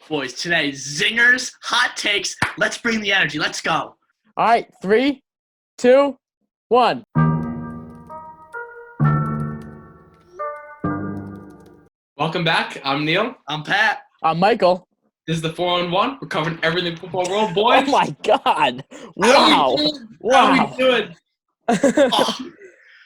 boys. Today, zingers, hot takes. Let's bring the energy. Let's go. All right, 3, 2, 1. Welcome back. I'm Neil. I'm Pat. I'm Michael. This is the 4-on-1. We're covering everything football world, boys. Oh my God! How Wow! are we doing?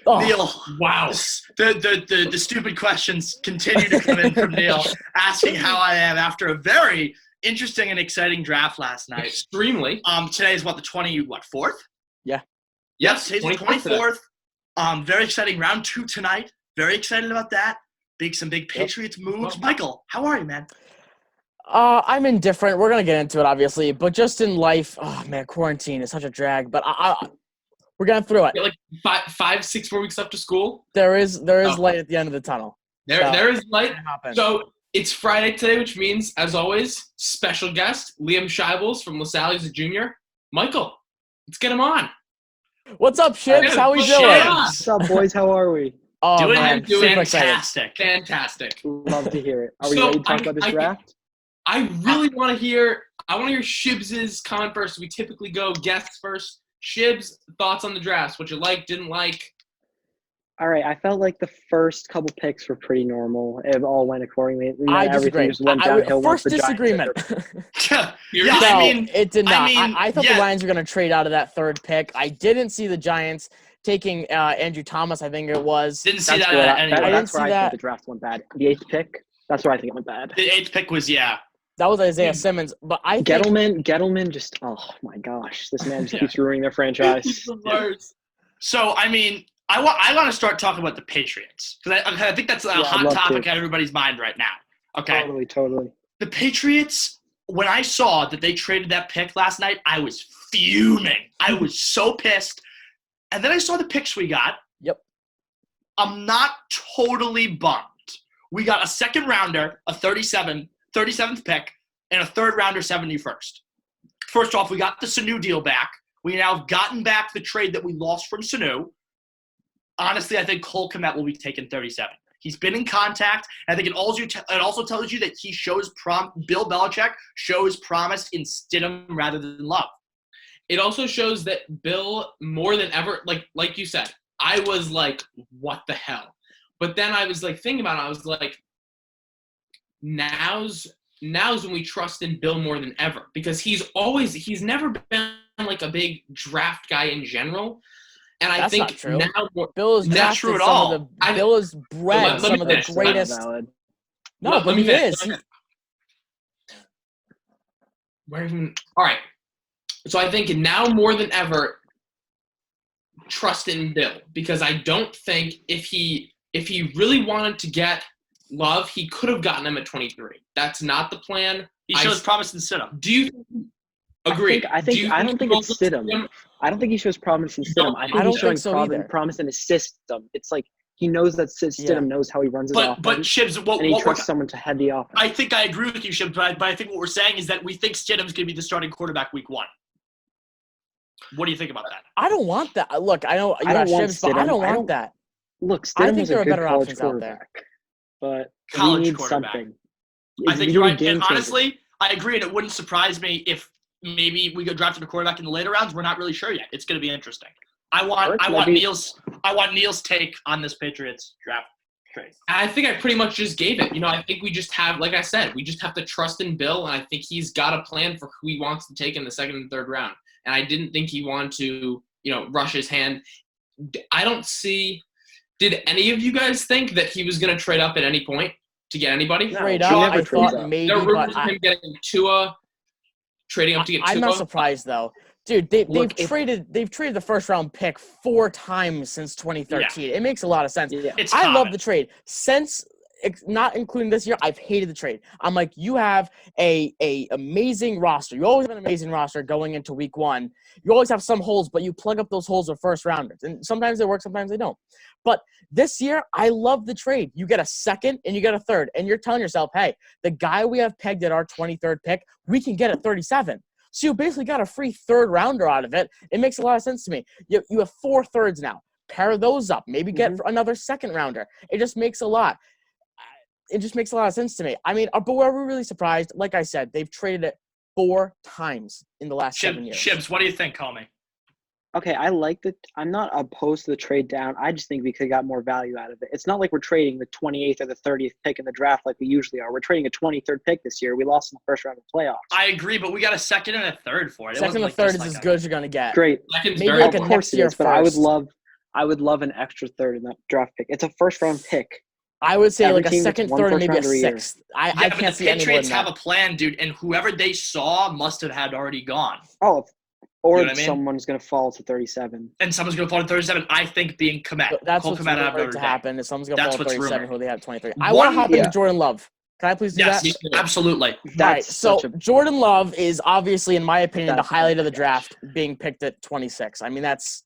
Oh, Neil. Wow. The stupid questions continue to come in from Neil, asking how I am after a very interesting and exciting draft last night. Extremely. Today is what, the 4th? Yeah. Yes, today's the 24th. 24th. Very exciting. Round 2 tonight. Very excited about that. Some big Patriots moves. Michael, how are you, man? I'm indifferent. We're gonna get into it, obviously, but just in life, oh man, quarantine is such a drag. But we're going through it. Like 5-6 more weeks left to school. There is light at the end of the tunnel. There is light. Happen. So it's Friday today, which means, as always, special guest Liam Shivels from LaSalle. He's a junior. Michael, let's get him on. What's up, Shibs? How we Shibs. doing? What's up, boys? How are we? Oh, doing man, super excited. fantastic. Fantastic. Love to hear it. Are we So, ready to talk about this draft? I really want to hear. I want to hear Shibs' comment first. We typically go guests first. Shibs, thoughts on the drafts? What you like, didn't like? All right. I felt like the first couple picks were pretty normal. It all went accordingly. I disagree. Everything just went downhill. First once the Giants disagreement. Yeah, No, I mean, it did not. I thought yeah. the Lions were going to trade out of that third pick. I didn't see the Giants taking Andrew Thomas, I think it was. Didn't see That's that where anyway. that's where I that. think the draft went bad. The 8th pick. That's where I think it went bad. The 8th pick was, yeah. That was Isaiah Simmons. But I think Gettleman just, oh my gosh, this man just keeps ruining their franchise. So, I mean, I want to start talking about the Patriots because I think that's a Yeah, I'd hot love topic to. on everybody's mind right now. Okay. Totally. The Patriots, when I saw that they traded that pick last night, I was fuming. I was so pissed. And then I saw the picks we got. Yep. I'm not totally bummed. We got a second rounder, a 37th pick, and a third rounder, 71st. First off, we got the Sanu deal back. We now have gotten back the trade that we lost from Sanu. Honestly, I think Cole Kmet will be taking 37. He's been in contact. I think it also tells you that he shows Bill Belichick shows promise in Stidham rather than Love. It also shows that Bill, more than ever, like you said, I was like, what the hell? But then I was like thinking about it. I was like, now's when we trust in Bill more than ever because he's never been like a big draft guy in general. And I That's think not true. now Bill is Not true at all. Bill is bred Let me some of the finish. greatest. Valid. No, Let but me he finish. is. All right. So I think now more than ever, trust in Bill because I don't think if he really wanted to get Love, he could have gotten him at 23. That's not the plan. He shows promise in Stidham. Do you agree? I don't think it's Stidham. I don't think he shows promise in Stidham. I think I don't he's showing think so either. promise in his system. It's like he knows that Stidham knows how he runs his offense. But Shibs, and he trusts someone to head the offense. I think I agree with you, Shibs, but I think what we're saying is that we think Stidham's going to be the starting quarterback week 1. What do you think about that? I don't want that. Look, I know you I got don't want Shibs, but I Stidham. don't I want don't- that. Look, I Stidham think was there a are good better college options out there. quarterback, but College we need quarterback. something. I think We you're need right. game And changer. honestly, I agree, and it wouldn't surprise me if maybe we go drafted a quarterback in the later rounds. We're not really sure yet. It's going to be interesting. I want Neil's take on this Patriots draft trade. I think I pretty much just gave it. I think we just have, like I said, we just have to trust in Bill, and I think he's got a plan for who he wants to take in the second and third round. And I didn't think he wanted to, rush his hand. I don't see. Did any of you guys think that he was going to trade up at any point to get anybody? No, Trade he up, never I trades thought up. maybe, There were rumors but of him getting Tua, trading up to get Tua. I'm not surprised though. Dude, they've Look, traded the first round pick 4 times since 2013. It makes a lot of sense. Yeah. It's I love common. the trade. Since not including this year, I've hated the trade. I'm like, you have a amazing roster. You always have an amazing roster going into week 1. You always have some holes, but you plug up those holes with first rounders. And sometimes they work, sometimes they don't. But this year, I love the trade. You get a second and you get a third. And you're telling yourself, hey, the guy we have pegged at our 23rd pick, we can get at 37. So you basically got a free third rounder out of it. It makes a lot of sense to me. You have 4 thirds now. Pair those up. Maybe get another second rounder. It just makes a lot. it just makes a lot of sense to me. I mean, but were we really surprised? Like I said, they've traded it 4 times in the last 7 years. Shibs, what do you think, Comey? Okay, I'm not opposed to the trade down. I just think we could have got more value out of it. It's not like we're trading the 28th or the 30th pick in the draft like we usually are. We're trading a 23rd pick this year. We lost in the first round of the playoffs. I agree, but we got a second and a third for it. Second and third is as good as you're gonna get. Great. Second's Maybe very like a Of important. course next it year is, but I first. would love an extra third in that draft pick. It's a first round pick. I would say Every like a team gets second, one third, and first maybe a rounder a year. sixth. I Yeah, but can't the see any more Patriots than have that. a plan, dude, and whoever they saw must have had already gone. Oh, or You know what I mean? someone's going to fall to 37. And someone's going to fall to 37. I think being Komet. That's Cole what's Kmet out of rumored Notre to Dame. happen. If someone's gonna That's fall what's 37, rumored. who they have 23. I want to hop Yeah. into Jordan Love. Can I please do Yes, that? absolutely. All right, That's so such a Jordan Love is obviously, in my opinion, the That's highlight of the such a draft, being picked at 26. I mean, that's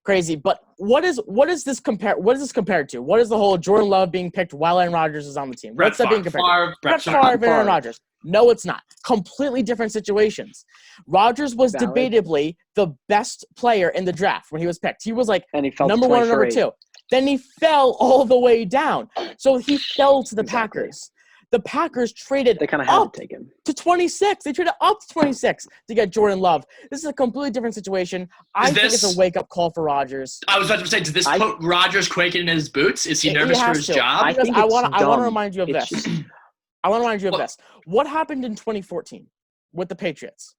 crazy. But what is this compare? What is this compared to? What is the whole Jordan Love being picked while Aaron Rodgers is on the team? Brett What's that being Favre. compared to? Favre, Brett Favre. Favre and Aaron Favre. Rodgers. No, it's not. Completely different situations. Rodgers was Valid. debatably the best player in the draft when he was picked. He was like And he fell number to one or number 23. 2. Then he fell all the way down. So he fell to the Exactly. Packers. The Packers traded They kind of had up to take him. to 26. They traded up to 26 to get Jordan Love. This is a completely different situation. I think it's this- a wake-up call for Rodgers. I was about to say, does this I- put Rodgers quaking in his boots? Is he He nervous for has his to. job? I Because think I it's want to dumb. remind you of It's this. just- I want to remind you of Well- this. What happened in 2014 with the Patriots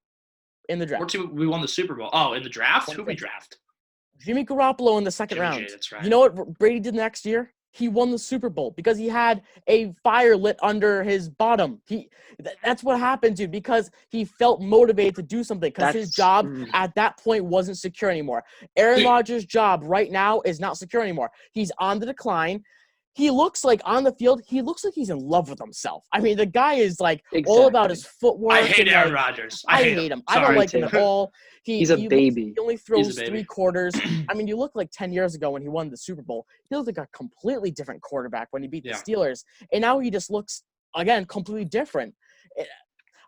in the Or draft? two, we won the Super Bowl. Oh, in the draft? Who we 2015. draft? Jimmy Garoppolo in the second Jimmy G, round. that's right. You know what Brady did next year? He won the Super Bowl because he had a fire lit under his bottom. That's what happened, dude, because he felt motivated to do something because his job at that point wasn't secure anymore. Aaron Dude. Rodgers' job right now is not secure anymore. He's on the decline. He looks like on the field, he looks like he's in love with himself. I mean, the guy is like all about his footwork. I hate and, Aaron like, Rodgers. I hate him. I don't Sorry. like him at too. all. He's a he baby. He only He's throws a baby. 3 quarters. I mean, you look like 10 years ago when he won the Super Bowl. He looked like a completely different quarterback when he beat Yeah. the Steelers. And now he just looks, again, completely different.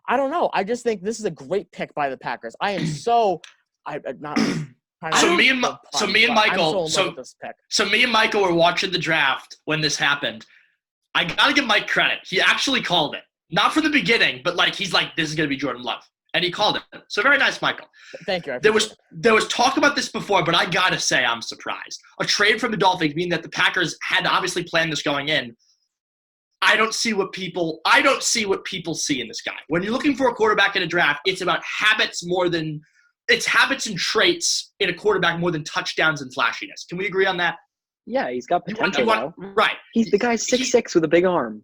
I don't know. I just think this is a great pick by the Packers. I am so – I'm not trying to So make me and it Mi- fun, so me and but I'm Michael- so in love so- with this pick. So me and Michael were watching the draft when this happened. I gotta give Mike credit. He actually called it. Not from the beginning, but like he's like, this is gonna be Jordan Love. And he called it. So very nice, Michael. Thank you. I There appreciate was talk about this before, but I gotta say I'm surprised. A trade from the Dolphins, meaning that the Packers had to obviously planned this going in. I don't see what people see in this guy. When you're looking for a quarterback in a draft, it's about habits habits and traits in a quarterback more than touchdowns and flashiness. Can we agree on that? Yeah, he's got You want- potential, though. right. He's the guy's 6'6" with a big arm.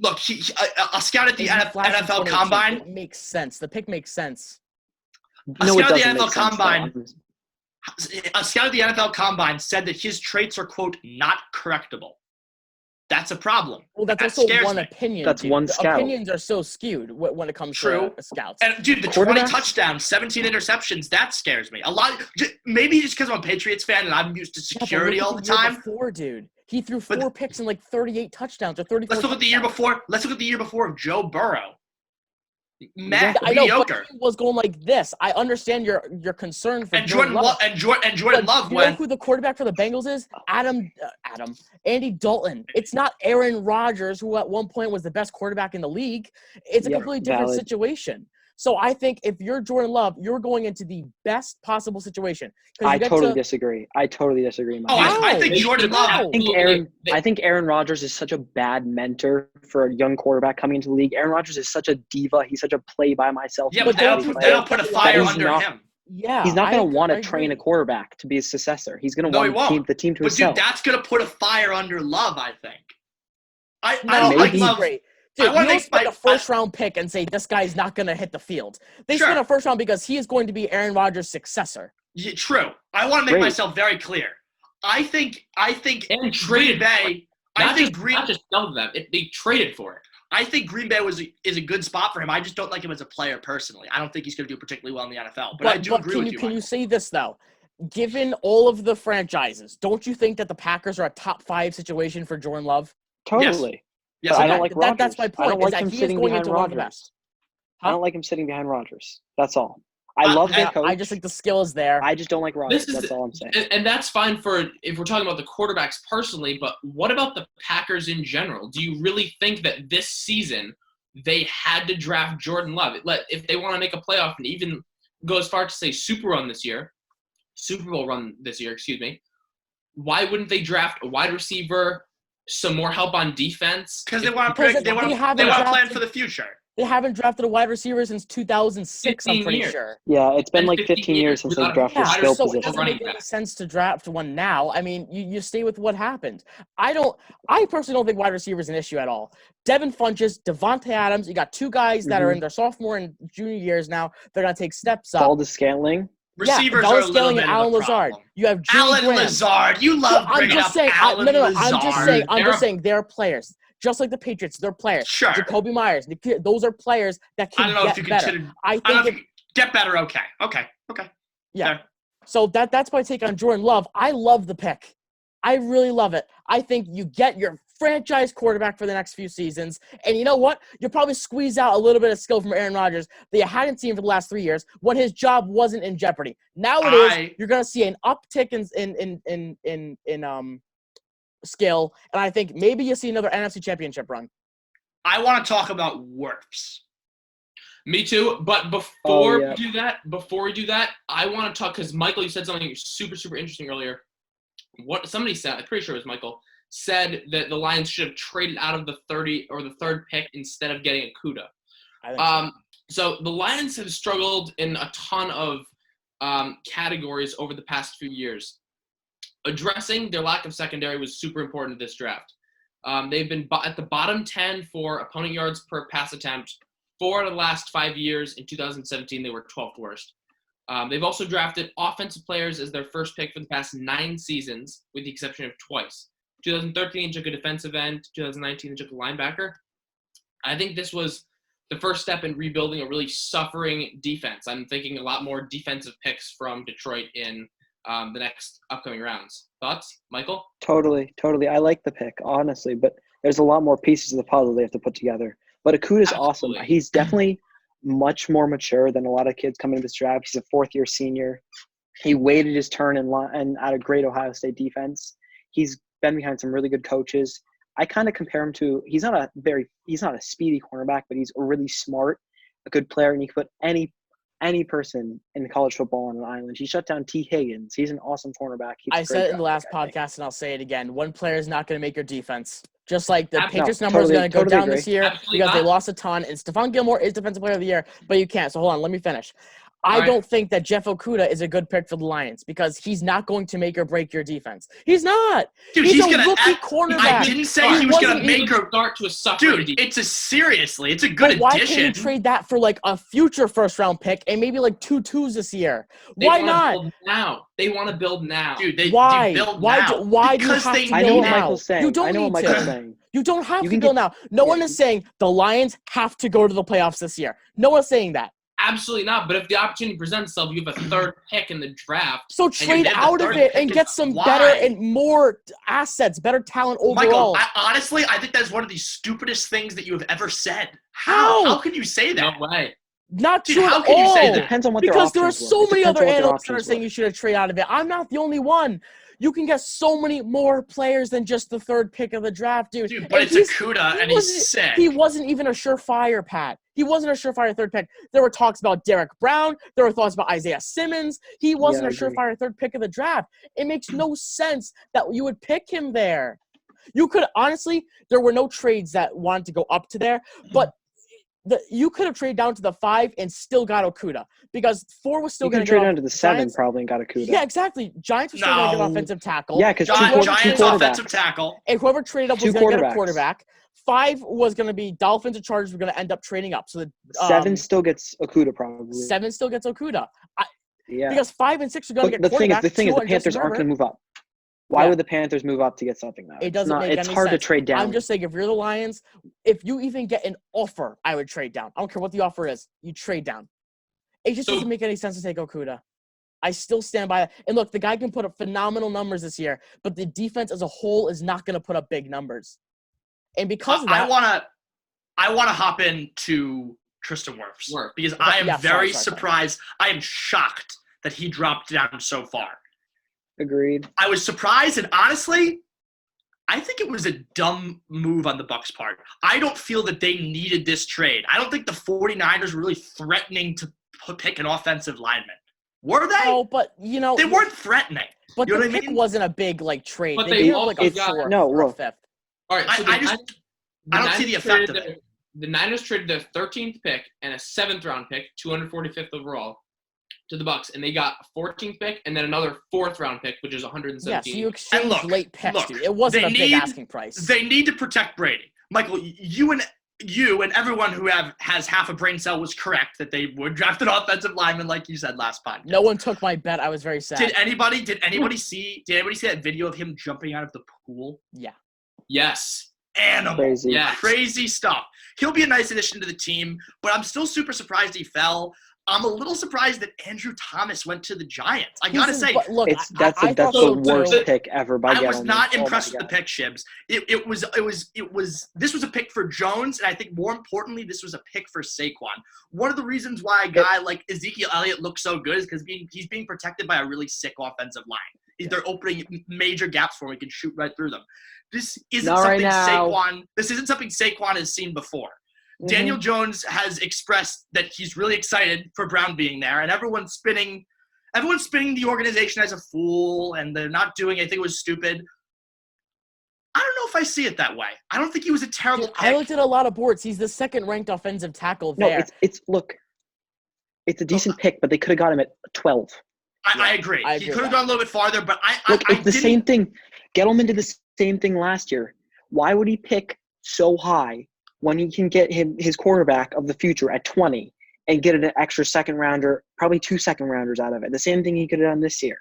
Look, a scout at the it. He's flashy NFL 22. Combine. It makes sense. The pick makes sense. A No, it scout at the doesn't NFL make sense, Combine. though. A scout at the NFL Combine said that his traits are, quote, not correctable. That's a problem. Well, that's That also scares one me. opinion. That's dude. one The scout. Opinions are so skewed when it comes True. to scouts. And dude, the 20 Quarterbacks? touchdowns, 17 interceptions, that scares me. Maybe just because I'm a Patriots fan and I'm used to Yeah, but security look at all the year time. Before, dude, he threw But 4 picks and like 38 touchdowns or 34. Let's look at the year touchdowns. before. Let's look at the year before of Joe Burrow. I know, Mediocre. but he was going like this. I understand your concern for And Jordan Love But Love you know went. who the quarterback for the Bengals is? Andy Dalton. It's not Aaron Rodgers, who at one point was the best quarterback in the league. It's a Yep, completely different valid. situation. So I think if you're Jordan Love, you're going into the best possible situation. 'Cause I you get totally to- disagree. I totally disagree, Mike. Oh, I How? think Jordan Love. How? I think Aaron Rodgers is such a bad mentor for a young quarterback coming into the league. Aaron Rodgers is such a diva. He's such a play by myself. Yeah, But but they don't don't you they don't think put a that fire he's under not- him. Yeah, He's not going to want I to train agree. a quarterback to be his successor. He's going to No, he want won't. the team to But himself. dude, that's gonna put a fire under Love. I think. I No, like maybe. Love. great. I Dude, you wanna don't make spend my- a first-round pick and say this guy's not going to hit the field. They Sure. spend a first round because he is going to be Aaron Rodgers' successor. Yeah, true. I want to make Great. myself very clear. I think And Green traded Bay. I Not think just, Green. not just sell them. They traded for it. I think Green Bay is a good spot for him. I just don't like him as a player personally. I don't think he's going to do particularly well in the NFL. But I do agree with you. Can you Michael. say this though? Given all of the franchises, don't you think that the Packers are a top 5 situation for Jordan Love? Totally. Yes, But I I don't do. like That- Rodgers. that's my I point, don't is like that him he is sitting going behind into one of the Rodgers. best. I don't like him sitting behind Rodgers. That's all. I love their coach. I just think the skill is there. I just don't like Rodgers. That's all I'm saying. And that's fine for if we're talking about the quarterbacks personally, but what about the Packers in general? Do you really think that this season they had to draft Jordan Love? If they want to make a playoff and even go as far to say Super Bowl run this year, why wouldn't they draft a wide receiver, some more help on defense? Because they want to plan for the future. They haven't drafted a wide receiver since 2006, I'm pretty sure. Yeah, it's been like 15 years since they've drafted a skill position. So it doesn't make any sense to draft one now. I mean, you stay with what happened. I personally don't think wide receiver is an issue at all. Devin Funchess, Devontae Adams, you got two guys that are in their sophomore and junior years now. They're going to take steps up. Valdez-Scantling. Receivers are a little bit of a Alan problem. Lazard. You have Jimmy Alan Graham. Lazard. You love bringing up Alan Lazard. I'm just saying they're players. Just like the Patriots, they're players. Sure. Jacoby Myers, those are players that can get better. Get better. Okay. Yeah. Fair. So that's my take on Jordan Love. I love the pick. I really love it. I think you get your franchise quarterback for the next few seasons. And you know what? You'll probably squeeze out a little bit of skill from Aaron Rodgers that you hadn't seen for the last 3 years when his job wasn't in jeopardy. Now it is. You're going to see an uptick in skill, and I think maybe you'll see another NFC Championship run. I want to talk about Wirfs. Me too, but before we do that, I want to talk, because Michael, you said something super, super interesting earlier. What somebody said, I'm pretty sure it was Michael, said that the Lions should have traded out of the 30 or the third pick instead of getting Okudah. So the Lions have struggled in a ton of categories over the past few years. Addressing their lack of secondary was super important this draft. They've been at the bottom 10 for opponent yards per pass attempt 4 out of the last 5 years. In 2017, they were 12th worst. They've also drafted offensive players as their first pick for the past 9 seasons, with the exception of twice. 2013, they took a defensive end. 2019, they took a linebacker. I think this was the first step in rebuilding a really suffering defense. I'm thinking a lot more defensive picks from Detroit in the next upcoming rounds. Thoughts, Michael? Totally. I like the pick, honestly, but there's a lot more pieces of the puzzle they have to put together. But Okudah's awesome. He's definitely much more mature than a lot of kids coming to this draft. He's a fourth-year senior. He waited his turn and at a great Ohio State defense. He's been behind some really good coaches. I kind of compare him to – he's not a speedy cornerback, but he's a really smart, a good player, and he can put any person in college football on an island. He shut down T. Higgins. He's an awesome cornerback. I said it in the last podcast, and I'll say it again. One player is not going to make your defense. Just like the Patriots number is going to go down this year because they lost a ton. And Stephon Gilmore is Defensive Player of the Year, but you can't. So hold on, let me finish. I don't think that Jeff Okudah is a good pick for the Lions because he's not going to make or break your defense. He's not. Dude, he's a rookie cornerback. I didn't say he was going to make or start to a suffering defense. It's a good addition. Why can't you trade that for like a future first-round pick and maybe like 2 twos this year? Why not? They want to build now. Dude, why? Build why? now. Why do you have to build now? You don't need to. You don't have to build now. No one is saying the Lions have to go to the playoffs this year. No one's saying that. Absolutely not. But if the opportunity presents itself, you have a third pick in the draft. So trade out of it and get some better and more assets, better talent overall. Michael, I think that's one of the stupidest things that you have ever said. How can you say that? No way. Not true how at can you all. say that? Depends on what because there are options so were. many other analysts that are saying you should have traded out of it. I'm not the only one. You can get so many more players than just the third pick of the draft, dude. But it's Okudah, and he's sick. He wasn't even a surefire, Pat. He wasn't a surefire third pick. There were talks about Derek Brown. There were thoughts about Isaiah Simmons. He wasn't a surefire third pick of the draft. It makes no sense that you would pick him there. You could – honestly, there were no trades that wanted to go up to there, but – you could have traded down to the 5 and still got Okudah because 4 was still going to trade down to the 7 probably and got Okudah. Yeah, exactly. Giants were still going to get offensive tackle. Yeah, because Giants offensive tackle. And whoever traded up was going to get a quarterback. 5 was going to be Dolphins or Chargers were going to end up trading up. So the 7 still gets Okudah probably. 7 still gets Okudah. Yeah. Because 5 and 6 are going to get quarterback. The thing is, the Panthers aren't going to move up. Why would the Panthers move up to get something now? It doesn't make any sense. It's hard to trade down. I'm just saying, if you're the Lions, if you even get an offer, I would trade down. I don't care what the offer is. You trade down. It just doesn't make any sense to take Okudah. I still stand by that. And look, the guy can put up phenomenal numbers this year, but the defense as a whole is not going to put up big numbers. And because of that, I want to hop into Tristan Wirfs. Wirfs. Because I am sorry. surprised. I am shocked that he dropped down so far. Agreed. I was surprised, and honestly, I think it was a dumb move on the Bucks' part. I don't feel that they needed this trade. I don't think the 49ers were really threatening to pick an offensive lineman. Were they? No, but They weren't threatening. But You know the what I pick mean? wasn't a big trade. But they they gave also like a got- fourth no, or a look. fifth. All right, so I don't see the effect of it. The Niners traded their 13th pick and a 7th round pick, 245th overall, to the Bucks, and they got a 14th pick and then another 4th round pick, which is 117. Yeah, so you exchanged late picks, dude. It wasn't they a big asking price. They need to protect Brady. Michael, you and everyone who has half a brain cell was correct that they would draft an offensive lineman, like you said last podcast. No one took my bet. I was very sad. Did anybody see that video of him jumping out of the pool? Yeah. Yes. Animal. Crazy. Yes. Crazy stuff. He'll be a nice addition to the team, but I'm still super surprised he fell. I'm a little surprised that Andrew Thomas went to the Giants. I gotta say, But look, That's I the thought so worst too. pick ever by I was Gettleman. not Oh my impressed with the God. pick, Shibs. This was a pick for Jones, and I think more importantly, this was a pick for Saquon. One of the reasons why a guy like Ezekiel Elliott looks so good is because he's being protected by a really sick offensive line. They're opening major gaps for him. He can shoot right through them. This isn't Not right something now. Saquon has seen before. Mhm. Daniel Jones has expressed that he's really excited for Brown being there, and everyone's spinning the organization as a fool, and they're not doing anything. It was stupid. I don't know if I see it that way. I don't think he was a terrible Dude, pick. I looked at a lot of boards. He's the second-ranked offensive tackle No, there. it's a decent pick, but they could have got him at 12. I agree. I He agree could have with gone a little bit farther, but Look, I it's the didn't. same thing. Gettleman did the same thing last year. Why would he pick so high when he can get his quarterback of the future at 20 and get an extra second rounder, probably 2 second rounders out of it? The same thing he could have done this year.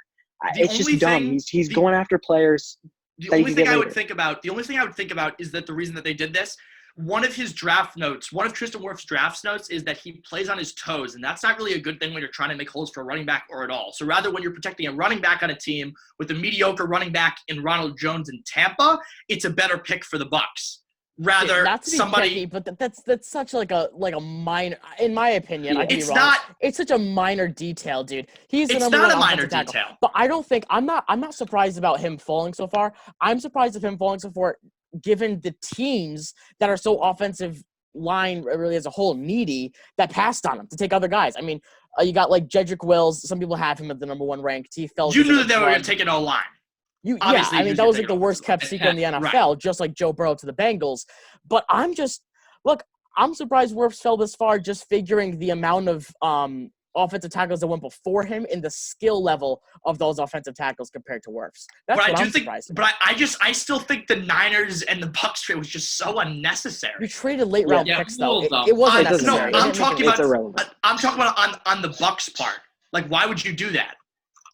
It's just dumb. He's going after players. The that you only can thing get I would later. think about is that the reason that they did this, one of his draft notes, one of Tristan Wirfs' draft notes is that he plays on his toes, and that's not really a good thing when you're trying to make holes for a running back or at all. So rather, when you're protecting a running back on a team with a mediocre running back in Ronald Jones in Tampa, it's a better pick for the Bucks. Rather, Not to be somebody. picky, but that's such like a minor, in my opinion. I could be It's wrong. not. It's such a minor detail, dude. He's the It's number not one a minor offensive tackle. detail. But I don't think I'm not surprised about him falling so far. I'm surprised of him falling so far, given the teams that are so offensive line really as a whole needy that passed on him to take other guys. I mean, you got like Jedrick Wills. Some people have him at the number one ranked. He fell. You because knew of that they were drug. going to take an O-line. Yeah, Obviously, I mean, you that should was take like the it worst kept secret in the NFL, just like Joe Burrow to the Bengals. But I'm surprised Wirfs fell this far, just figuring the amount of offensive tackles that went before him in the skill level of those offensive tackles compared to Wirfs. That's But what I I'm do think, surprised but about. I still think the Niners and the Bucks trade was just so unnecessary. You traded late round Yeah, picks, though. well, It wasn't It doesn't necessary. matter. It I'm didn't make talking any It's about- irrelevant. I'm talking about on the Bucks part. Like, why would you do that?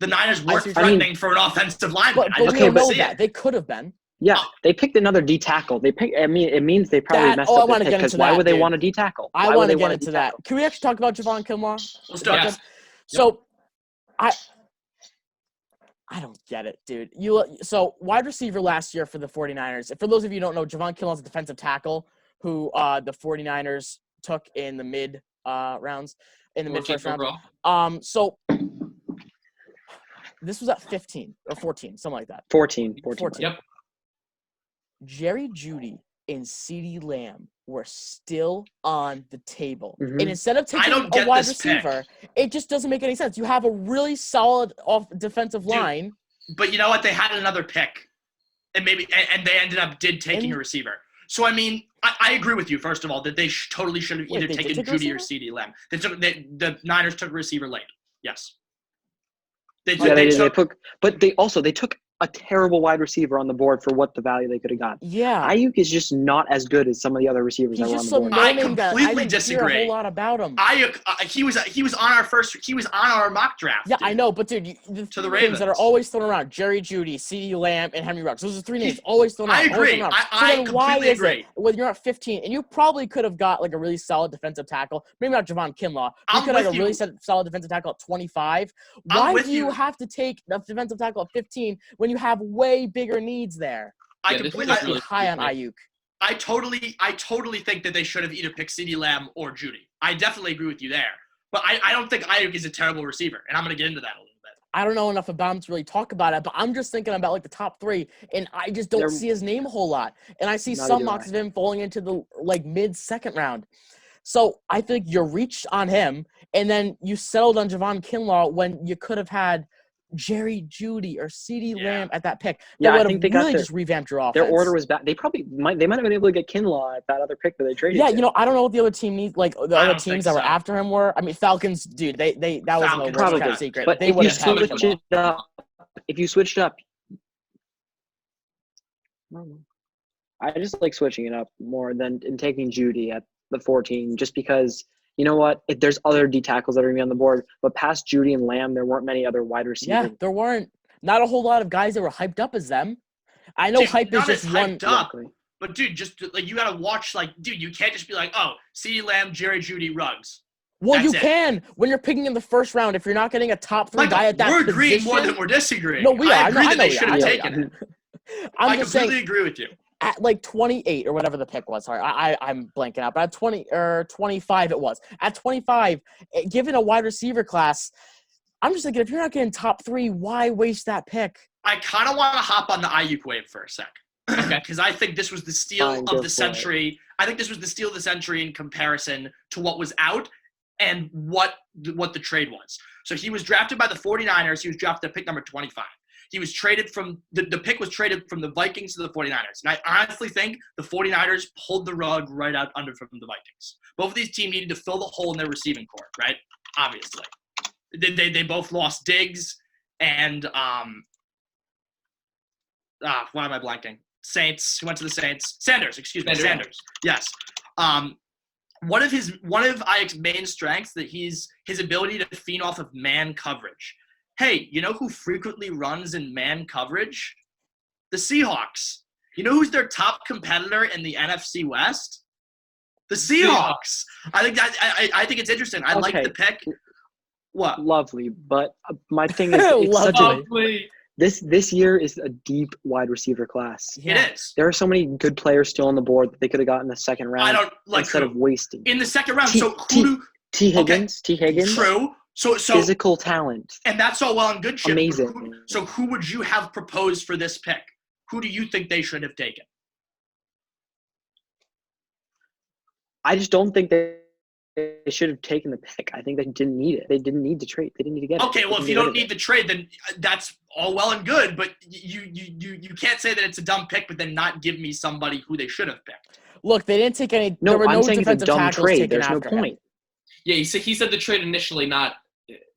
The Niners weren't see- threatening for an offensive lineman. But I we just Okay, don't don't know see that. it. They could have been. Yeah, they picked another D tackle. It means they probably messed I up the wanna pick, get because into why that, would they dude. want a D tackle? I Why would want they to get want a into D that. tackle? Can we actually talk about Javon Kinlaw? Let's do it. Yes. So, I don't get it, dude. So wide receiver last year for the 49ers. For those of you who don't know, Javon Kinlaw is a defensive tackle who the 49ers took in the mid rounds, in the mid 14th first round. overall. So this was at 15 or 14, something like that. 14. 14. Yep. Jerry Jeudy and CeeDee Lamb were still on the table. Mhm. And instead of taking don't a get wide this pick. receiver, it just doesn't make any sense. You have a really solid defensive Dude, line. But you know what? They had another pick, and and they ended up taking And- a receiver. So I mean, I agree with you. First of all, that they totally should have Wait, either they did taken take a Judy or receiver? CeeDee Lamb. The Niners took a receiver late. Yes. They Yeah, they did. took. They took a terrible wide receiver on the board for what the value they could have got. Yeah. Ayuk is just not as good as some of the other receivers He's that were on just the some board. I no-name guy. completely I didn't hear a disagree. whole lot about him. He was on our mock draft. Yeah, dude. I know, but dude, the To the three names that are Ravens. always thrown around: Jerry Jeudy, CeeDee Lamb, and Henry Ruggs. Those are three names always thrown I around. always agree. thrown around. I So then why completely is agree. it when you're at 15 and you probably could have got like a really solid defensive tackle? Maybe not Javon Kinlaw. You I'm could have with a really you. solid defensive tackle at 25. I'm Why with do you you. have to take a defensive tackle at 15 when you have way bigger needs there? I Yeah, this completely. was Be really high on stupid. Ayuk. I totally think that they should have either picked CeeDee Lamb or Judy. I definitely agree with you there. But I don't think Ayuk is a terrible receiver, and I'm going to get into that a little bit. I don't know enough about him to really talk about it, but I'm just thinking about like the top 3, and I just don't see his name a whole lot. And I see Neither some do mocks I. of him falling into the like mid-second round. So I think you reached on him, and then you settled on Javon Kinlaw when you could have had Jerry Jeudy or CeeDee Yeah. Lamb at that pick. Yeah, That I would think have they got really just revamped your offense. Their order was bad. They might have been able to get Kinlaw at that other pick that they traded. Yeah, to. you know, I don't know what the other team needs. Like the I other don't teams think that were so. after him were. I mean, Falcons, dude. They that was Falcons, no probably. kept secret. But They if would you have had switch Kinlaw. it up, I just like switching it up more than in taking Judy at the 14, just because you know what? If there's other D tackles that are going to be on the board, but past Judy and Lamb, there weren't many other wide Yeah, receivers. there weren't not a whole lot of guys that were hyped up as them. I know Dude, hype is not just as one. hyped up. Exactly. But dude, just like you gotta watch. Like, dude, you can't just be like, oh, CeeDee Lamb, Jerry Jeudy, Ruggs. Well, you That's it. can when you're picking in the first round. If you're not getting a top 3 guy at that we're position, agreeing more than we're disagreeing. No, we are. I agree I that know they we should are. have I know taken we it. I'm I just completely saying, agree with you. at like 28 or whatever the pick was. Sorry, I'm blanking out. But at 20 or 25, it was at 25. Given a wide receiver class, I'm just thinking if you're not getting top 3, why waste that pick? I kind of want to hop on the Ayuk wave for a sec. Okay. Because I think this was the steal Fine, go of the for century. I think this was the steal of the century in comparison to what was out and what the trade was. So he was drafted by the 49ers. He was drafted at pick number 25. He was traded from – the pick was traded from the Vikings to the 49ers. And I honestly think the 49ers pulled the rug right out under from the Vikings. Both of these teams needed to fill the hole in their receiving corps, right? Obviously. They both lost Diggs and why am I blanking? Saints. He went to the Saints. Sanders. Sanders. Yes. One of Ayuk's main strengths that his ability to feed off of man coverage. Hey, you know who frequently runs in man coverage? The Seahawks. You know who's their top competitor in the NFC West? The Seahawks. I think it's interesting. I like the pick. What? Lovely, but my thing is, it's such a Lovely. this year is a deep wide receiver class. Yeah. It is. There are so many good players still on the board that they could have gotten in the second round. I don't like instead of wasting in the second round. T- So T- who do T Higgins. True. So Physical talent. and that's all well and good shit. Amazing. So who would you have proposed for this pick? Who do you think they should have taken? I just don't think they should have taken the pick. I think they didn't need it. They didn't need the trade. They didn't need to get it. Okay, well, if you don't need the trade, then that's all well and good. But you can't say that it's a dumb pick, but then not give me somebody who they should have picked. Look, they didn't take any. No, there were I'm no saying it's a defensive dumb tackles trade. taken There's no after him. point. Yeah, he said the trade initially, not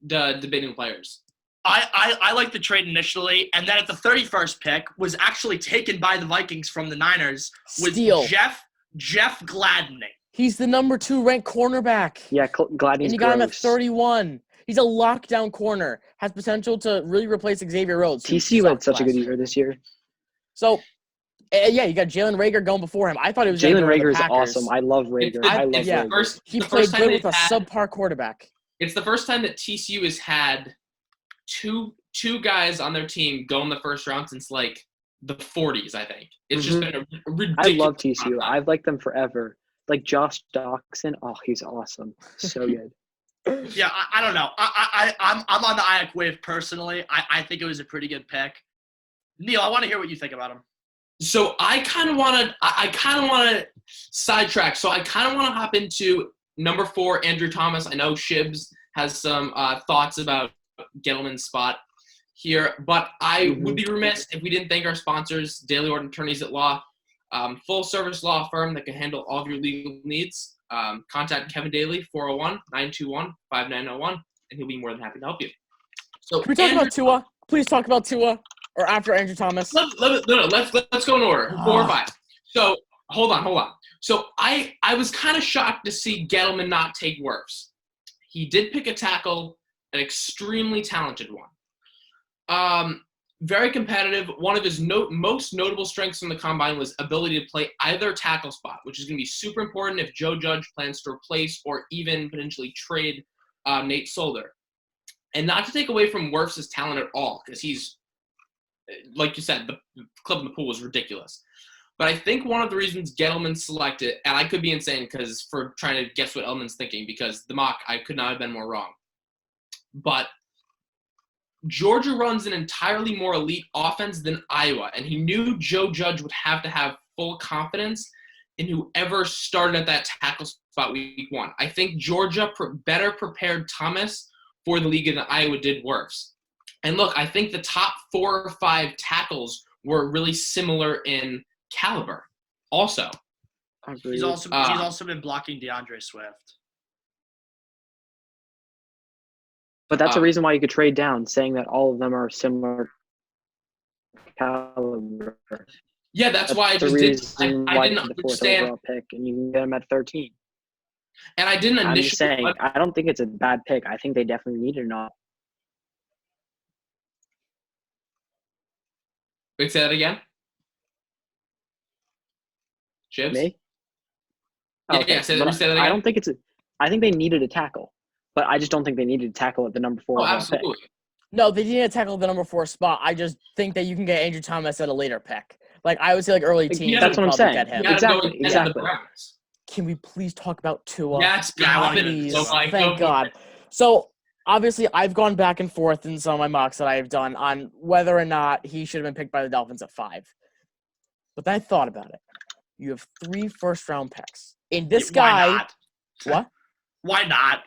debating players. I like the trade initially, and then at the 31st pick was actually taken by the Vikings from the Niners with Steal. Jeff Gladney. He's the number 2 ranked cornerback. Yeah, Gladney's And you got him at gross. 31. He's a lockdown corner. Has potential to really replace Xavier Rhodes. who TCU had sucked such a last good year this year. So, yeah, you got Jalen Rager going before him. I thought he was Jalen Rager Rager is awesome. I love Rager. I love yeah. Rager. He the played first time good with a they've had- subpar quarterback. It's the first time that TCU has had two guys on their team go in the first round since like the 40s, I think. It's just been a ridiculous. I love TCU. I've liked them forever. Like Josh Doxson. Oh, he's awesome. So good. Yeah, I don't know. I'm on the Ayuk wave personally. I think it was a pretty good pick. Neil, I want to hear what you think about him. So I kind of want to sidetrack. So I kind of want to hop into number 4, Andrew Thomas. I know Shibs has some thoughts about Gettleman's spot here, but I would be remiss if we didn't thank our sponsors, Daily Orton Attorneys at Law, full-service law firm that can handle all of your legal needs. Contact Kevin Daly, 401-921-5901, and he'll be more than happy to help you. So Can we talk about Tua? Please talk about Tua or after Andrew Thomas. Let's go in order. 4 or 5. So hold on. So I was kind of shocked to see Gettleman not take Wirfs. He did pick a tackle, an extremely talented one. Very competitive. One of his most notable strengths from the combine was ability to play either tackle spot, which is going to be super important if Joe Judge plans to replace or even potentially trade Nate Solder. And not to take away from Wirfs' talent at all, because he's, like you said, the club in the pool was ridiculous. But I think one of the reasons Gettleman selected, and I could be insane because for trying to guess what Edelman's thinking, because the mock, I could not have been more wrong. But Georgia runs an entirely more elite offense than Iowa, and he knew Joe Judge would have to have full confidence in whoever started at that tackle spot week 1. I think Georgia better prepared Thomas for the league than Iowa did worse. And look, I think the top 4 or 5 tackles were really similar in caliber also. He's also been blocking DeAndre Swift. But that's a reason why you could trade down, saying that all of them are similar caliber. Yeah, that's why I just didn't understand. Overall pick, and you can get them at 13. And I didn't initially. I'm just saying, I don't think it's a bad pick. I think they definitely need it or not. Wait, say that again? Shibs? Me? Yeah, Okay. say that again. I don't think it's I think they needed a tackle, but I just don't think they needed to tackle at the number 4. Oh, absolutely. Pick. No, they didn't tackle the number 4 spot. I just think that you can get Andrew Thomas at a later pick. Like, I would say, like, early teens. That's what I'm saying. Get him. Exactly. Can we please talk about Tua? Yes, please. Thank God. So, obviously, I've gone back and forth in some of my mocks that I've done on whether or not he should have been picked by the Dolphins at 5. But then I thought about it. You have 3 first-round picks. And this guy – What? Why not?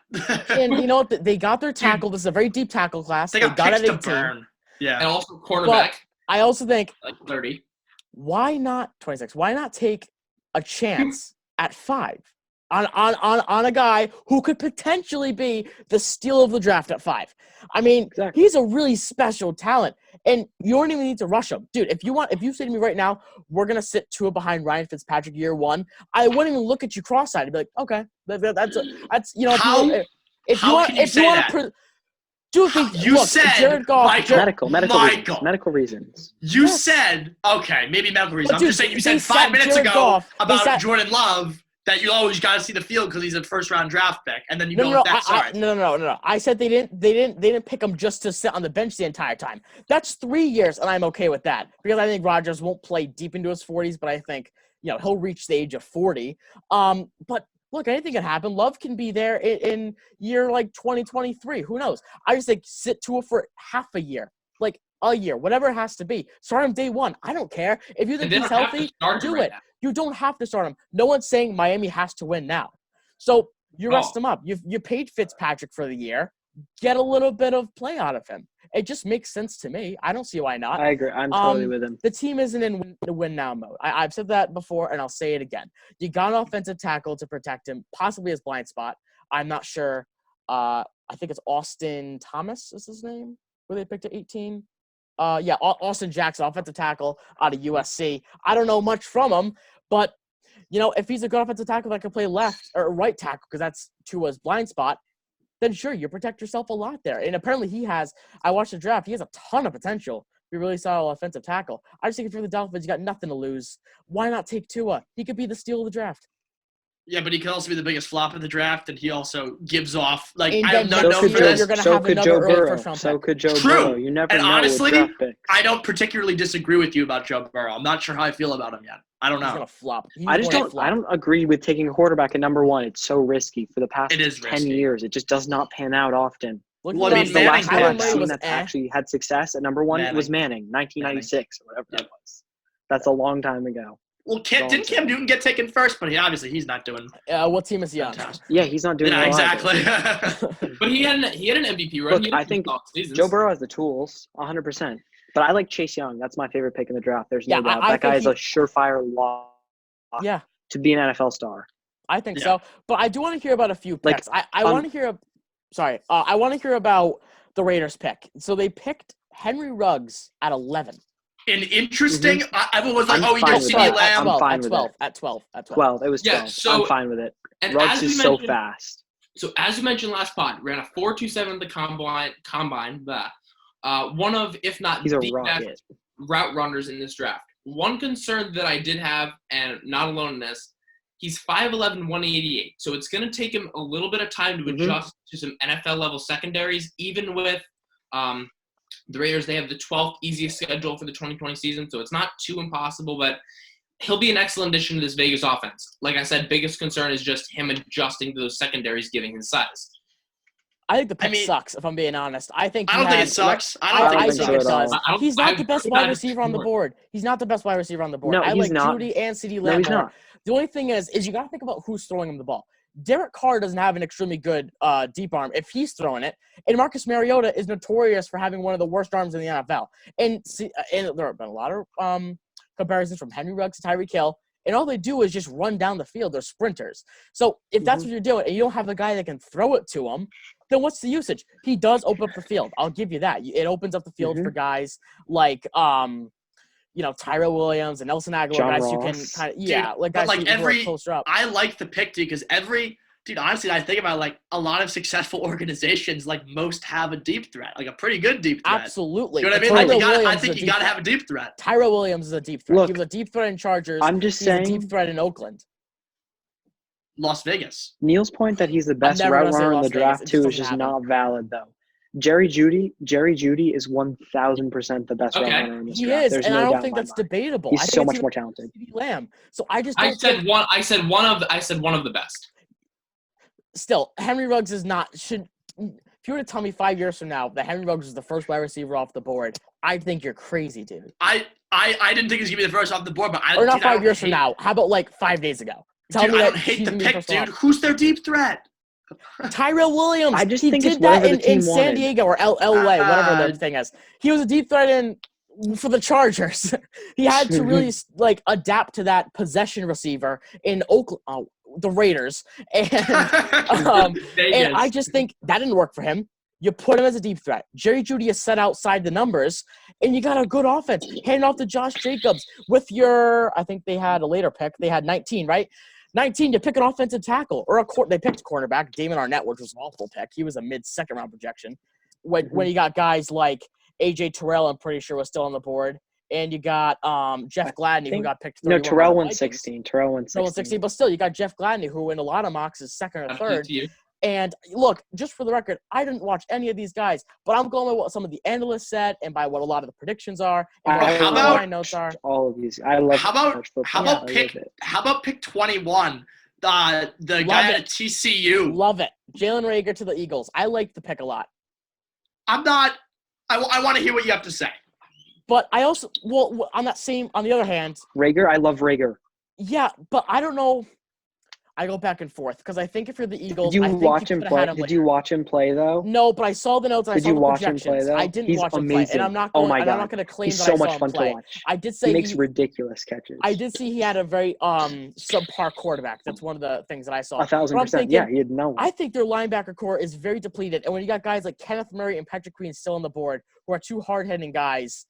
And you know what? They got their tackle. This is a very deep tackle class. They got it at at 18. Yeah. And also cornerback. But I also think like 30. Why not 26? Why not take a chance at 5 on a guy who could potentially be the steal of the draft at 5? I mean, He's a really special talent, and you don't even need to rush him, dude. If you say to me right now, we're gonna sit Tua behind Ryan Fitzpatrick year 1, I wouldn't even look at you cross-eyed. I'd be like, okay, that's you know. If you want to. Dude, you said Jared Goff, medical reasons. You said maybe medical reasons. I'm just saying you said 5 minutes ago about Jordan Love that you always got to see the field because he's a first-round draft pick, and then you go with that. No. I said they didn't pick him just to sit on the bench the entire time. That's 3 years, and I'm okay with that because I think Rodgers won't play deep into his 40s, but I think he'll reach the age of 40. But look, anything can happen. Love can be there in year like 2023. Who knows? I just think sit Tua for half a year, like a year, whatever it has to be. Start him day 1. I don't care. If you think he's healthy, do it. You don't have to start him. No one's saying Miami has to win now. So you rest him up. You paid Fitzpatrick for the year. Get a little bit of play out of him. It just makes sense to me. I don't see why not. I agree. I'm totally with him. The team isn't in win now mode. I've said that before, and I'll say it again. You got an offensive tackle to protect him, possibly his blind spot. I'm not sure. I think it's Austin Thomas is his name, where they picked at 18. Austin Jackson, offensive tackle out of USC. I don't know much from him, but if he's a good offensive tackle that can play left or right tackle, because that's Tua's blind spot, then sure, you protect yourself a lot there. And apparently I watched the draft, he has a ton of potential. Be really solid offensive tackle. I just think if you're the Dolphins, you got nothing to lose. Why not take Tua? He could be the steal of the draft. Yeah, but he could also be the biggest flop in the draft, and he also gives off I have no for this. You're going to have another early first-round pick. So could Joe Burrow. You never know. And honestly, with draft picks. I don't particularly disagree with you about Joe Burrow. I'm not sure how I feel about him yet. I don't know. He's going to flop. I don't agree with taking a quarterback at number 1. It's so risky. For the past 10 years, it just does not pan out often. The last team that's actually had success at number 1 was Manning, 1996 or whatever that was. That's a long time ago. Well, didn't Cam Newton get taken first? But he's not doing. What team is he on? Yeah, he's not doing. Yeah, exactly. But he had an MVP run. Look, I think Joe Burrow has the tools, 100%. But I like Chase Young. That's my favorite pick in the draft. There's no doubt. That guy is a surefire lock. Yeah. To be an NFL star. I think so. But I do want to hear about a few picks. I want to hear. Sorry, I want to hear about the Raiders pick. So they picked Henry Ruggs at 11. An interesting. Everyone was like, "Oh, he did CeeDee Lamb." At 12. It was 12. Yeah, so, I'm fine with it. And Ruggs is so fast. So as you mentioned last pod, ran a 4.27 at the combine. One of, if not the best route runners in this draft. One concern that I did have, and not alone in this, he's 5'11", 188. So it's going to take him a little bit of time to adjust to some NFL-level secondaries, even with the Raiders. They have the 12th easiest schedule for the 2020 season, so it's not too impossible. But he'll be an excellent addition to this Vegas offense. Like I said, biggest concern is just him adjusting to those secondaries given his size. I think the pick sucks, if I'm being honest. I think I don't think it sucks. I don't think it does. sucks. He's not the best wide receiver on the board. He's not the best wide receiver on the board. No, I he's like not. Judy and CeeDee Lamb No, he's more. not. The only thing is you got to think about who's throwing him the ball. Derek Carr doesn't have an extremely good deep arm if he's throwing it, and Marcus Mariota is notorious for having one of the worst arms in the NFL. And there have been a lot of comparisons from Henry Ruggs to Tyreek Hill, and all they do is just run down the field. They're sprinters. So if that's what you're doing, and you don't have the guy that can throw it to him, then what's the usage? He does open up the field. I'll give you that. It opens up the field for guys like Tyrell Williams and Nelson Aguilar, John guys Ross. you can kind of But guys who are closer up. I like the pick, dude, because honestly, I think about like a lot of successful organizations, like most have a deep threat, like a pretty good deep threat. Absolutely. You know what I mean? Like I think you got to have a deep threat. Tyrell Williams is a deep threat. Look, he was a deep threat in Chargers. I'm just He's saying. a deep threat in Oakland. Las Vegas. Neil's point that he's the best route runner in the draft too is just not valid though. Jerry Jeudy is 1,000% the best route runner in this draft. He is, There's and no I don't doubt think in my that's mind. debatable. He's I think so it's much even more talented. CeeDee Lamb. So I just I don't said one of the best. Still, Henry Ruggs is not should. If you were to tell me 5 years from now that Henry Ruggs is the first wide receiver off the board, I think you're crazy, dude. I didn't think he was gonna be the first off the board, but or not 5 years from now. How about like 5 days ago? Tell me I don't hate the pick, dude. Who's their deep threat? Tyrell Williams. I just he think did it's that whatever the team in San wanted. Diego or LA, whatever the thing is. He was a deep threat for the Chargers. He had to really adapt to that possession receiver in Oakland, the Raiders, and I just think that didn't work for him. You put him as a deep threat. Jerry Jeudy is set outside the numbers, and you got a good offense. Hand off to Josh Jacobs with I think they had a later pick. They had 19, right? 19 to pick an offensive tackle or they picked a cornerback. Damon Arnett, which was an awful pick. He was a mid-second round projection. When you got guys like A.J. Terrell, I'm pretty sure was still on the board. And you got Jeff Gladney, who got picked. No, Terrell went 16. Terrell went 16. But still, you got Jeff Gladney, who in a lot of mocks is second or third. And look, just for the record, I didn't watch any of these guys, but I'm going by what some of the analysts said and by what a lot of the predictions are and what my notes are. All of these, I love. How about pick 21? The guy at TCU. Love it, Jalen Reagor to the Eagles. I like the pick a lot. I'm not. I want to hear what you have to say. But I also on the other hand, Reagor, I love Reagor. Yeah, but I don't know. I go back and forth because I think if you're the Eagles, Did you watch him play? Did you watch him play though? No, but I saw the notes. And Did you watch him play though? I didn't watch him play, and I'm not. Oh my God! I'm not going to claim he's that so I saw much fun him play. to watch. I did say he makes ridiculous catches. I did see he had a very subpar quarterback. That's one of the things that I saw. 1,000%. Yeah, he had no one. I think their linebacker core is very depleted, and when you got guys like Kenneth Murray and Patrick Queen still on the board, who are two hard-hitting guys.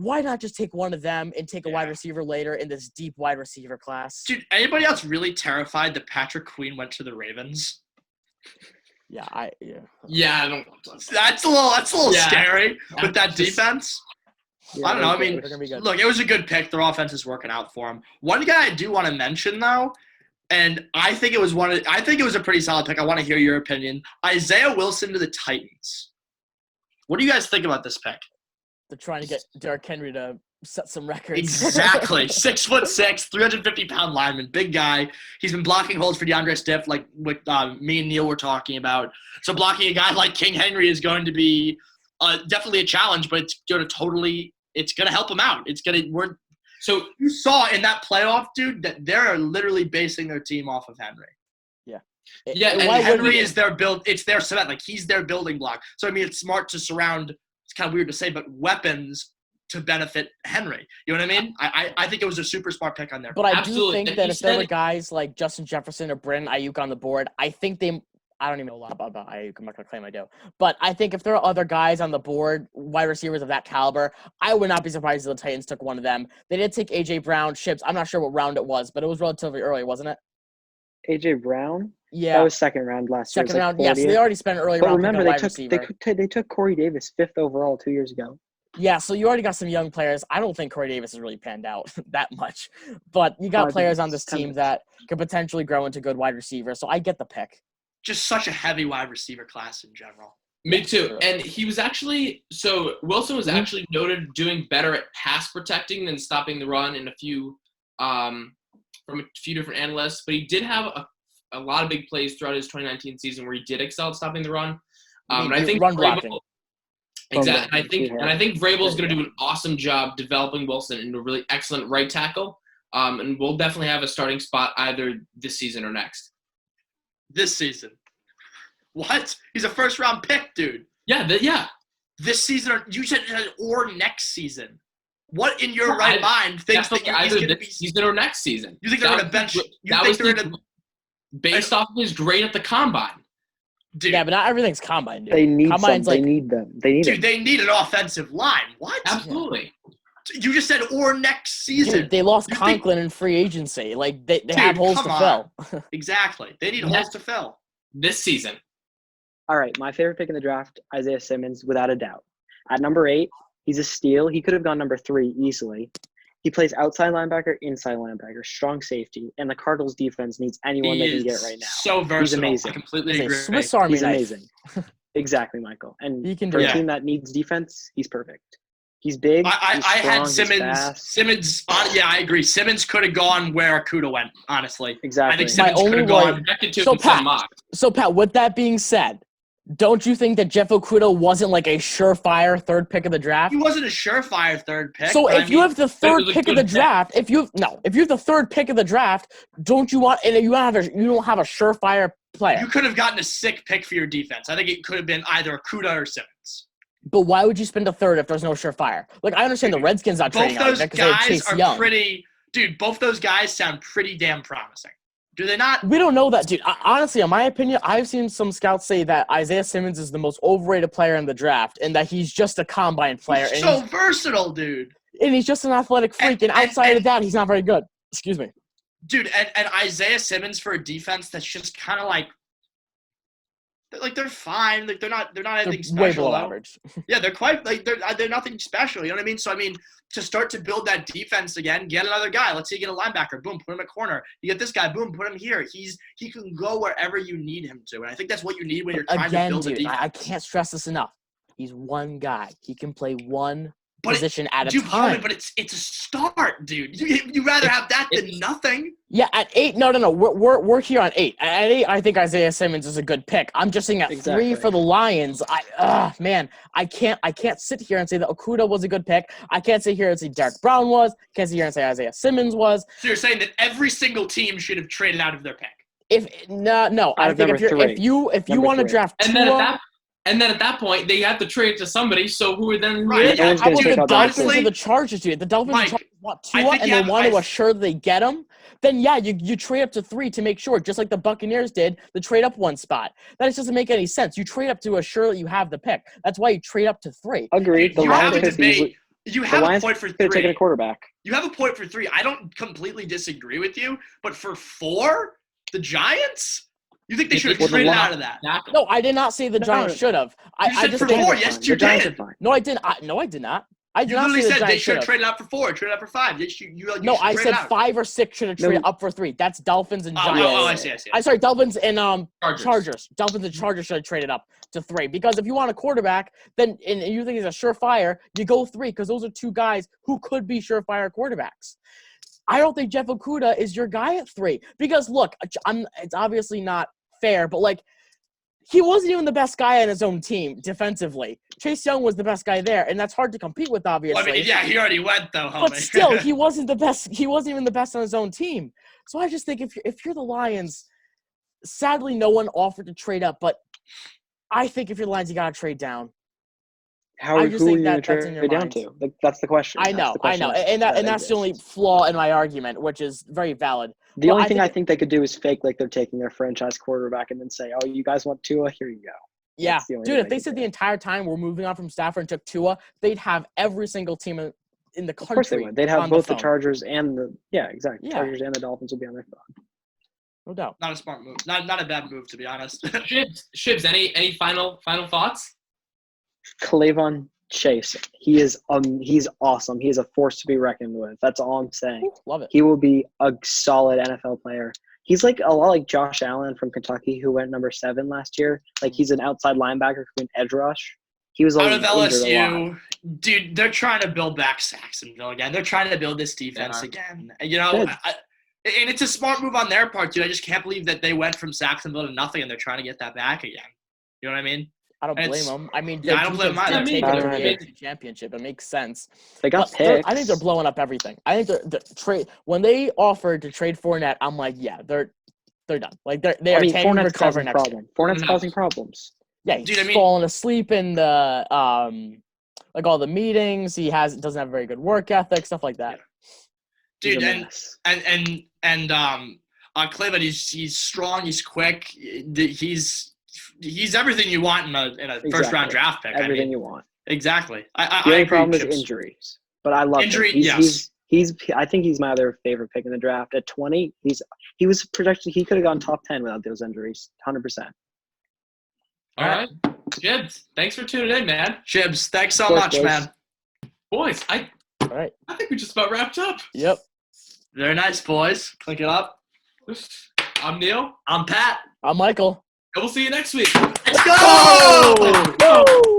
Why not just take one of them and take a wide receiver later in this deep wide receiver class? Dude, anybody else really terrified that Patrick Queen went to the Ravens? Yeah, I don't. That's a little scary with that defense. Yeah, I don't know. I mean, look, it was a good pick. Their offense is working out for him. One guy I do want to mention though, and I think it was a pretty solid pick. I want to hear your opinion. Isaiah Wilson to the Titans. What do you guys think about this pick? They're trying to get Derrick Henry to set some records. Exactly. 6'6", 350-pound lineman, big guy. He's been blocking holes for DeAndre Swift, like what me and Neil were talking about. So blocking a guy like King Henry is going to be definitely a challenge, but it's going to help him out. So you saw in that playoff, dude, that they're literally basing their team off of Henry. Yeah. And Henry is their build. It's their cement. Like he's their building block. So I mean, it's smart to surround. It's kind of weird to say, but weapons to benefit Henry. You know what I mean? I think it was a super smart pick on there. But I do think that if there were guys like Justin Jefferson or Brandon Ayuk on the board, I think I don't even know a lot about Ayuk. I'm not going to claim I do. But I think if there are other guys on the board, wide receivers of that caliber, I would not be surprised if the Titans took one of them. They did take A.J. Brown, Ships. I'm not sure what round it was, but it was relatively early, wasn't it? A.J. Brown? Yeah. That was second round last year. Second round, yes. Yeah, so they already spent an early round remember, wide receiver. They took Corey Davis 5th overall 2 years ago. Yeah, so you already got some young players. I don't think Corey Davis has really panned out that much. But you got players on this team that could potentially grow into good wide receivers. So I get the pick. Just such a heavy wide receiver class in general. Me too. And he was Wilson was actually noted doing better at pass protecting than stopping the run in a few from a few different analysts, but he did have a lot of big plays throughout his 2019 season where he did excel at stopping the run. And I think run blocking. Exactly. I think Vrabel's going to do an awesome job developing Wilson into a really excellent right tackle. And we'll definitely have a starting spot either this season or next. This season. What? He's a first-round pick, dude. Yeah. This season, you said or next season. What in your right mind thinks that he's going to be season or next season? You think they're going to bench? Based off of his grade at the combine. Dude, yeah, but not everything's combine, dude. They need Combine's They need them. They need them. They need an offensive line. What? Absolutely. You just said or next season. Dude, they lost Conklin in free agency. Like they have holes to fill. Exactly. They need holes to fill. This season. All right, my favorite pick in the draft, Isaiah Simmons, without a doubt. At number 8, he's a steal. He could have gone number 3 easily. He plays outside linebacker, inside linebacker, strong safety, and the Cardinals defense needs anyone they can get right now. So versatile. He's amazing. I completely agree. Swiss Army He's knife. amazing. Exactly, Michael. And He can for do a it. team that needs defense, he's perfect. He's big. I he's strong, had he's Simmons. fast. Simmons. Yeah, I agree. Simmons could have gone where Okudah went. Honestly, Exactly. I think Simmons My could have only gone. Connected to So, in some Pat, mocks. So, Pat, with that being said, don't you think that Jeff Okudah wasn't like a surefire third pick of the draft? He wasn't a surefire third pick. So but if you have the third was a pick of the good pick. draft, if you have the third pick of the draft, don't you want? And you don't have a surefire player. you could have gotten a sick pick for your defense. I think it could have been either Okudah or Simmons. But why would you spend a third if there's no surefire? Like I understand the Redskins not Both trading out those because they have guys Chase are Young. pretty. Dude, both those guys sound pretty damn promising. Do they not? We don't know that, dude. Honestly, in my opinion, I've seen some scouts say that Isaiah Simmons is the most overrated player in the draft and that he's just a combine player. He's so versatile, dude. And he's just an athletic freak. And outside of that, he's not very good. Excuse me. Dude, and Isaiah Simmons for a defense that's just kind of they're fine. Like they're not anything special. Way below though. average. Yeah, they're quite they're nothing special. You know what I mean? So I mean, to start to build that defense again, get another guy. Let's say you get a linebacker, boom, put him at corner. You get this guy, boom, put him here. He can go wherever you need him to, and I think that's what you need when you're trying to build a defense. I can't stress this enough. He's one guy. He can play one But position at a dude, time. but it's a start, dude. You rather have that than nothing. Yeah, at 8, no. We're here on 8. At 8, I think Isaiah Simmons is a good pick. I'm just saying at 3 for the Lions. I can't sit here and say that Okudah was a good pick. I can't sit here and say Derek Brown was. Can't sit here and say Isaiah Simmons was. So you're saying that every single team should have traded out of their pick? No. I think if you want to draft Tua. And then at that point, they have to trade it to somebody. So who would then? Right. How about the Dolphins honestly, or the Chargers, dude? The Dolphins Mike, and Chargers want I Tua think and you they have- want to I- assure they get him. Then yeah, you trade up to 3 to make sure, just like the Buccaneers did, the trade up 1 spot. That just doesn't make any sense. You trade up to assure that you have the pick. That's why you trade up to 3. Agreed. The you have Lions a debate. You have a point for could have taken 3. a quarterback. You have a point for 3. I don't completely disagree with you, but for 4, the Giants? You think they should have traded out of that? No, I did not say the Giants should have. You said just for think 4. Yes, you The Giants are did. fine. No, I didn't. No, I did not. I did You not literally say the said they Giants should have should have. traded out for 4, traded out for 5. You No, should I trade said out. 5 or 6 should have traded up for 3. That's Dolphins and Giants. I see. I'm sorry, Dolphins and Chargers. Dolphins and Chargers should have traded up to 3 because if you want a quarterback, then and you think he's a surefire, you go 3 because those are 2 guys who could be surefire quarterbacks. I don't think Jeff Okudah is your guy at 3 because look, it's obviously not fair, but like he wasn't even the best guy on his own team defensively. Chase Young was the best guy there, and that's hard to compete with, obviously. Well, I mean, yeah, he already went though, homie. But still, he wasn't the best. He wasn't even the best on his own team. So I just think if you're the Lions, sadly, no one offered to trade up. But I think if you're the Lions, you gotta trade down. Who I are just you think going to that's in your trade down mind. to? Like, that's the question. I know, and that's the only flaw in my argument, which is very valid. The Well, only I thing think- I think they could do is fake like they're taking their franchise quarterback and then say, "Oh, you guys want Tua? Here you go." Yeah, That's the only dude, thing if they could said do. the entire time we're moving on from Stafford and took Tua, they'd have every single team in the country. Of course they would. They'd have on both the phone. Chargers and the exactly. Yeah. Chargers and the Dolphins would be on their phone. No doubt. Not a smart move. Not a bad move, to be honest. Shibs, any final thoughts? Clavon Chase, he's awesome. He is a force to be reckoned with. That's all I'm saying. Ooh, love it. He will be a solid NFL player. He's like a lot like Josh Allen from Kentucky, who went number 7 last year. Like he's an outside linebacker who can edge rush. He was Out always of injured a lot. LSU, dude, they're trying to build back Saxonville again. They're trying to build this defense again. You know, Good. and it's a smart move on their part, dude. I just can't believe that they went from Saxonville to nothing, and they're trying to get that back again. You know what I mean? I don't And blame it's- them. I mean, Yeah, their I don't blame defense them did either. take I it to don't the either. AFC Championship. It makes sense. They got But picks. I think they're blowing up everything. I think the trade when they offered to trade Fournette, I'm like, yeah, they're done. Like they I are mean, tanking for Fournette's Trevor causing next year. problems. Fournette's No. causing problems. Yeah, he's Dude, I mean- falling asleep in the like all the meetings. He doesn't have a very good work ethic, stuff like that. He's Dude, a and mess. Cleveland, he's strong, he's quick, he's everything you want in a first round Exactly. draft pick. Everything I mean, you want. exactly. The I only agree, problem is Chips. injuries. But I love Injury, him. yes. I think he's my other favorite pick in the draft. At 20, he was projected. He could have gone top 10 without those injuries. 100%. All right. Jibs, thanks for tuning in, man. Chibs, thanks so Of course, much, boys. man. Boys, I All right. think we just about wrapped up. Yep. Very nice, boys. Click it up. I'm Neil, I'm Pat. I'm Michael. and we'll see you next week. Let's go! Woo!